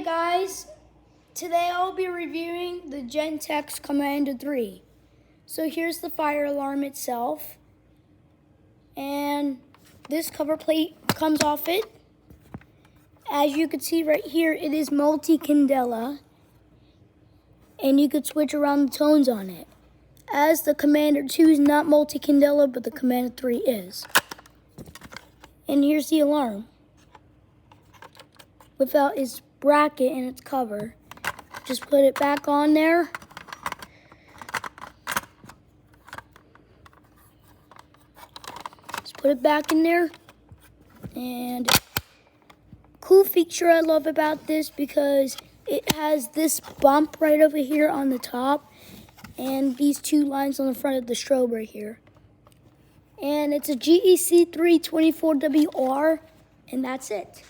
guys, today I'll be reviewing the Gentex Commander 3. So here's the fire alarm itself, and this cover plate comes off it. As you can see right here, it is multi-candela, and you could switch around the tones on it. As the Commander 2 is not multi-candela, but the Commander 3 is. And here's the alarm without its bracket and its cover. Just put it back on there. Just put it back in there. And cool feature I love about this, because it has this bump right over here on the top and these two lines on the front of the strobe right here. And it's a GEC 324WR, and that's it.